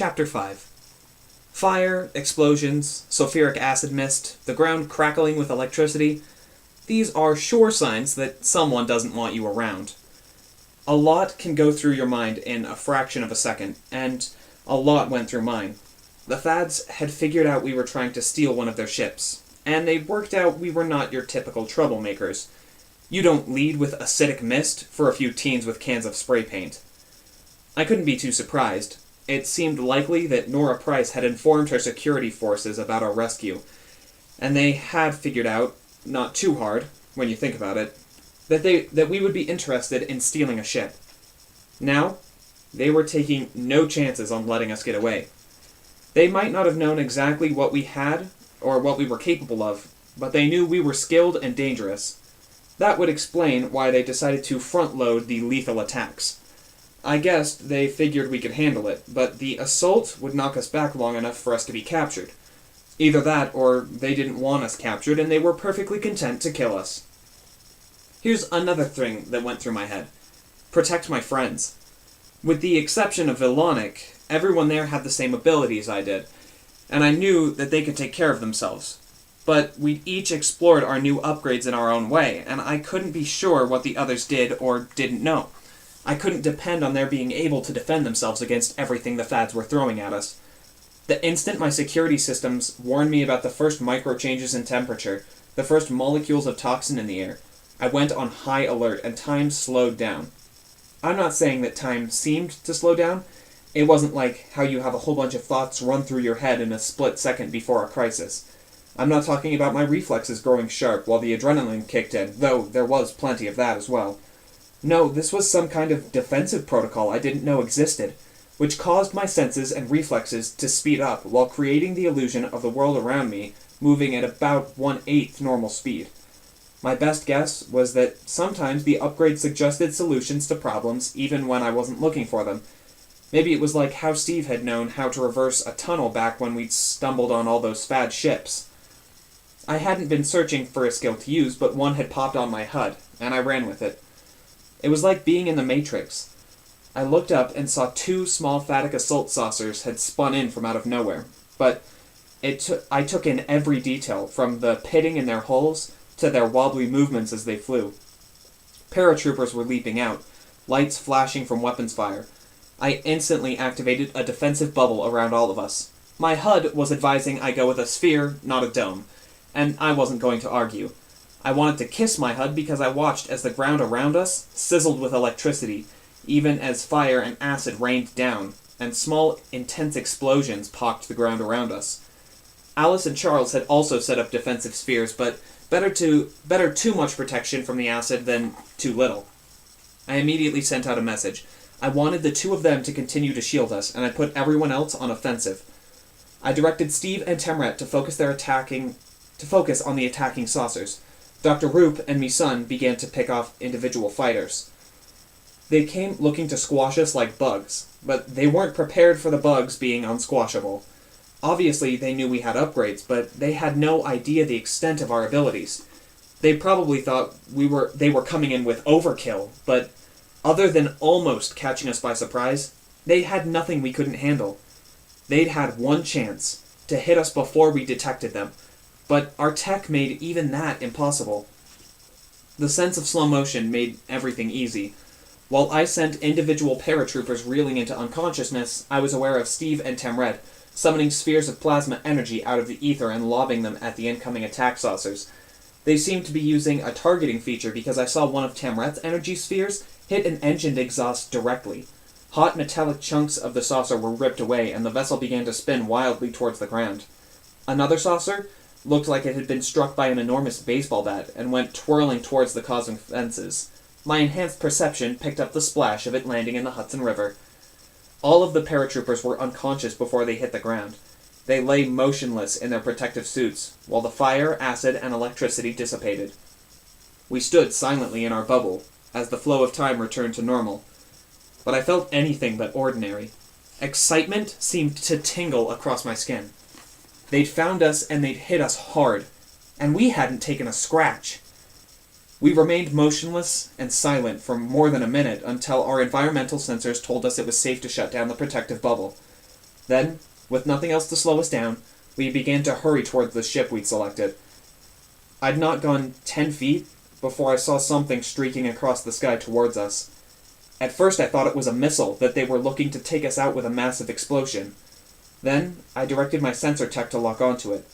Chapter 5. Fire, explosions, sulfuric acid mist, the ground crackling with electricity. These are sure signs that someone doesn't want you around. A lot can go through your mind in a fraction of a second, and a lot went through mine. The Fads had figured out we were trying to steal one of their ships, and they'd worked out we were not your typical troublemakers. You don't lead with acidic mist for a few teens with cans of spray paint. I couldn't be too surprised. It seemed likely that Nora Price had informed her security forces about our rescue, and they had figured out, not too hard, when you think about it, that we would be interested in stealing a ship. Now, they were taking no chances on letting us get away. They might not have known exactly what we had, or what we were capable of, but they knew we were skilled and dangerous. That would explain why they decided to front-load the lethal attacks. I guessed they figured we could handle it, but the assault would knock us back long enough for us to be captured. Either that, or they didn't want us captured and they were perfectly content to kill us. Here's another thing that went through my head. Protect my friends. With the exception of Vilonic, everyone there had the same abilities I did, and I knew that they could take care of themselves. But we'd each explored our new upgrades in our own way, and I couldn't be sure what the others did or didn't know. I couldn't depend on their being able to defend themselves against everything the Fads were throwing at us. The instant my security systems warned me about the first micro changes in temperature, the first molecules of toxin in the air, I went on high alert and time slowed down. I'm not saying that time seemed to slow down. It wasn't like how you have a whole bunch of thoughts run through your head in a split second before a crisis. I'm not talking about my reflexes growing sharp while the adrenaline kicked in, though there was plenty of that as well. No, this was some kind of defensive protocol I didn't know existed, which caused my senses and reflexes to speed up while creating the illusion of the world around me moving at about 1/8 normal speed. My best guess was that sometimes the upgrade suggested solutions to problems even when I wasn't looking for them. Maybe it was like how Steve had known how to reverse a tunnel back when we'd stumbled on all those Fad ships. I hadn't been searching for a skill to use, but one had popped on my HUD, and I ran with it. It was like being in the Matrix. I looked up and saw 2 small phatic assault saucers had spun in from out of nowhere, but I took in every detail, from the pitting in their hulls to their wobbly movements as they flew. Paratroopers were leaping out, lights flashing from weapons fire. I instantly activated a defensive bubble around all of us. My HUD was advising I go with a sphere, not a dome, and I wasn't going to argue. I wanted to kiss my HUD because I watched as the ground around us sizzled with electricity, even as fire and acid rained down, and small, intense explosions pocked the ground around us. Alice and Charles had also set up defensive spheres, but better too much protection from the acid than too little. I immediately sent out a message. I wanted the 2 of them to continue to shield us, and I put everyone else on offensive. I directed Steve and Temret to focus on the attacking saucers. Dr. Roop and Misun began to pick off individual fighters. They came looking to squash us like bugs, but they weren't prepared for the bugs being unsquashable. Obviously, they knew we had upgrades, but they had no idea the extent of our abilities. They probably thought they were coming in with overkill, but other than almost catching us by surprise, they had nothing we couldn't handle. They'd had one chance to hit us before we detected them, but our tech made even that impossible. The sense of slow motion made everything easy. While I sent individual paratroopers reeling into unconsciousness, I was aware of Steve and Temret summoning spheres of plasma energy out of the ether and lobbing them at the incoming attack saucers. They seemed to be using a targeting feature because I saw one of Temret's energy spheres hit an engine exhaust directly. Hot metallic chunks of the saucer were ripped away, and the vessel began to spin wildly towards the ground. Another saucer looked like it had been struck by an enormous baseball bat and went twirling towards the cosmic fences. My enhanced perception picked up the splash of it landing in the Hudson River. All of the paratroopers were unconscious before they hit the ground. They lay motionless in their protective suits, while the fire, acid, and electricity dissipated. We stood silently in our bubble, as the flow of time returned to normal. But I felt anything but ordinary. Excitement seemed to tingle across my skin. They'd found us and they'd hit us hard, and we hadn't taken a scratch. We remained motionless and silent for more than a minute until our environmental sensors told us it was safe to shut down the protective bubble. Then, with nothing else to slow us down, we began to hurry towards the ship we'd selected. I'd not gone 10 feet before I saw something streaking across the sky towards us. At first I thought it was a missile, that they were looking to take us out with a massive explosion. Then, I directed my sensor tech to lock onto it.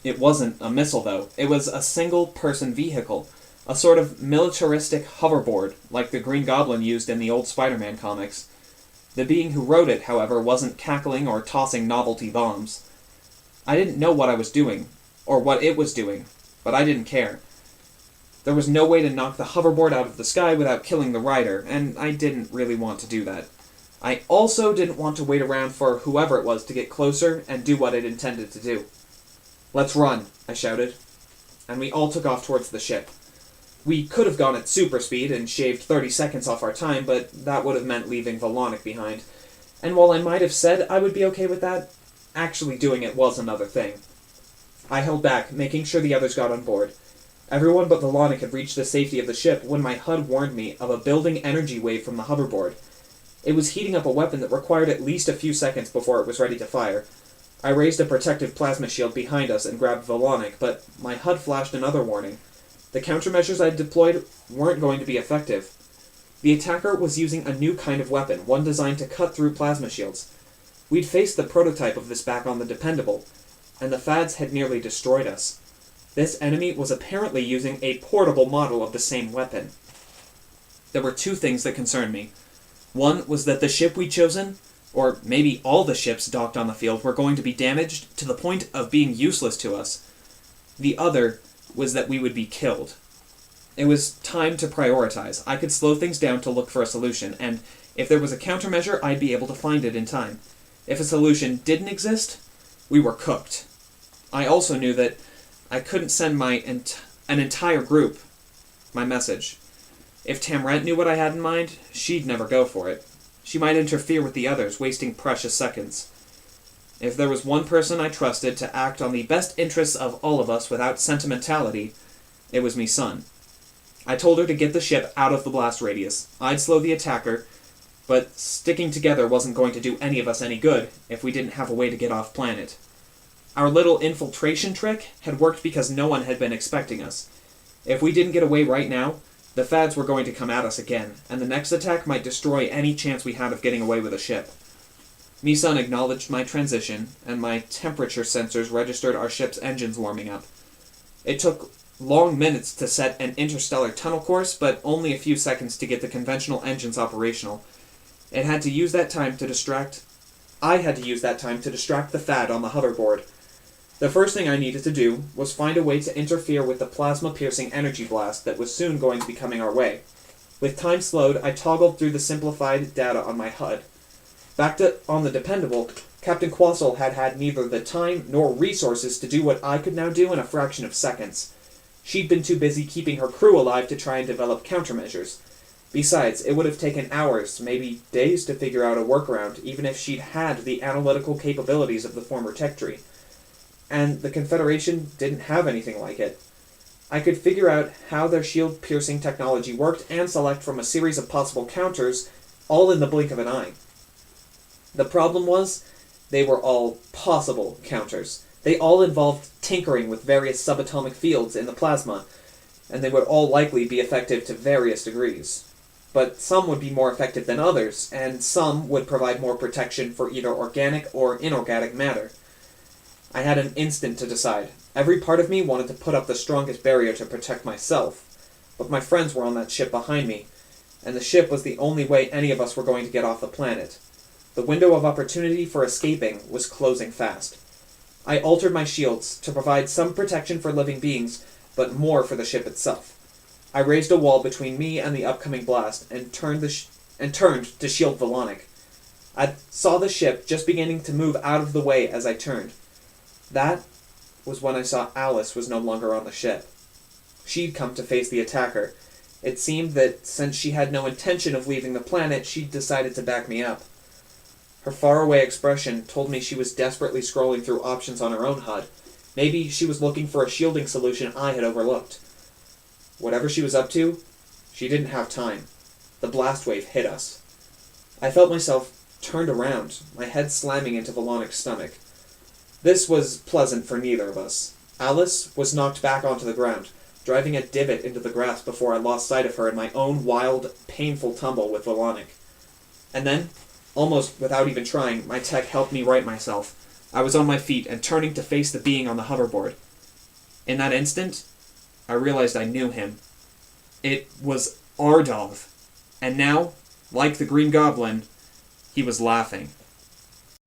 It wasn't a missile, though. It was a single-person vehicle, a sort of militaristic hoverboard, like the Green Goblin used in the old Spider-Man comics. The being who rode it, however, wasn't cackling or tossing novelty bombs. I didn't know what I was doing, or what it was doing, but I didn't care. There was no way to knock the hoverboard out of the sky without killing the rider, and I didn't really want to do that. I also didn't want to wait around for whoever it was to get closer and do what it intended to do. "Let's run," I shouted, and we all took off towards the ship. We could have gone at super speed and shaved 30 seconds off our time, but that would have meant leaving Volonic behind. And while I might have said I would be okay with that, actually doing it was another thing. I held back, making sure the others got on board. Everyone but Volonic had reached the safety of the ship when my HUD warned me of a building energy wave from the hoverboard. It was heating up a weapon that required at least a few seconds before it was ready to fire. I raised a protective plasma shield behind us and grabbed Volonic, but my HUD flashed another warning. The countermeasures I deployed weren't going to be effective. The attacker was using a new kind of weapon, one designed to cut through plasma shields. We'd faced the prototype of this back on the Dependable, and the Fads had nearly destroyed us. This enemy was apparently using a portable model of the same weapon. There were two things that concerned me. One was that the ship we'd chosen, or maybe all the ships docked on the field, were going to be damaged to the point of being useless to us. The other was that we would be killed. It was time to prioritize. I could slow things down to look for a solution, and if there was a countermeasure, I'd be able to find it in time. If a solution didn't exist, we were cooked. I also knew that I couldn't send an entire group my message. If Tamrant knew what I had in mind, she'd never go for it. She might interfere with the others, wasting precious seconds. If there was one person I trusted to act on the best interests of all of us without sentimentality, it was me son. I told her to get the ship out of the blast radius. I'd slow the attacker, but sticking together wasn't going to do any of us any good if we didn't have a way to get off planet. Our little infiltration trick had worked because no one had been expecting us. If we didn't get away right now, the Fads were going to come at us again, and the next attack might destroy any chance we had of getting away with a ship. Misan acknowledged my transition, and my temperature sensors registered our ship's engines warming up. It took long minutes to set an interstellar tunnel course, but only a few seconds to get the conventional engines operational. I had to use that time to distract the Fad on the hoverboard. The first thing I needed to do was find a way to interfere with the plasma-piercing energy blast that was soon going to be coming our way. With time slowed, I toggled through the simplified data on my HUD. Back on the Dependable, Captain Quassel had neither the time nor resources to do what I could now do in a fraction of seconds. She'd been too busy keeping her crew alive to try and develop countermeasures. Besides, it would have taken hours, maybe days, to figure out a workaround, even if she'd had the analytical capabilities of the former tech tree. And the Confederation didn't have anything like it. I could figure out how their shield-piercing technology worked and select from a series of possible counters, all in the blink of an eye. The problem was, they were all possible counters. They all involved tinkering with various subatomic fields in the plasma, and they would all likely be effective to various degrees. But some would be more effective than others, and some would provide more protection for either organic or inorganic matter. I had an instant to decide. Every part of me wanted to put up the strongest barrier to protect myself, but my friends were on that ship behind me, and the ship was the only way any of us were going to get off the planet. The window of opportunity for escaping was closing fast. I altered my shields to provide some protection for living beings, but more for the ship itself. I raised a wall between me and the upcoming blast and turned to shield Volonic. I saw the ship just beginning to move out of the way as I turned. That was when I saw Alice was no longer on the ship. She'd come to face the attacker. It seemed that since she had no intention of leaving the planet, she'd decided to back me up. Her faraway expression told me she was desperately scrolling through options on her own HUD. Maybe she was looking for a shielding solution I had overlooked. Whatever she was up to, she didn't have time. The blast wave hit us. I felt myself turned around, my head slamming into Volonic's stomach. This was pleasant for neither of us. Alice was knocked back onto the ground, driving a divot into the grass before I lost sight of her in my own wild, painful tumble with Volonic. And then, almost without even trying, my tech helped me right myself. I was on my feet and turning to face the being on the hoverboard. In that instant, I realized I knew him. It was Ardov. And now, like the Green Goblin, he was laughing.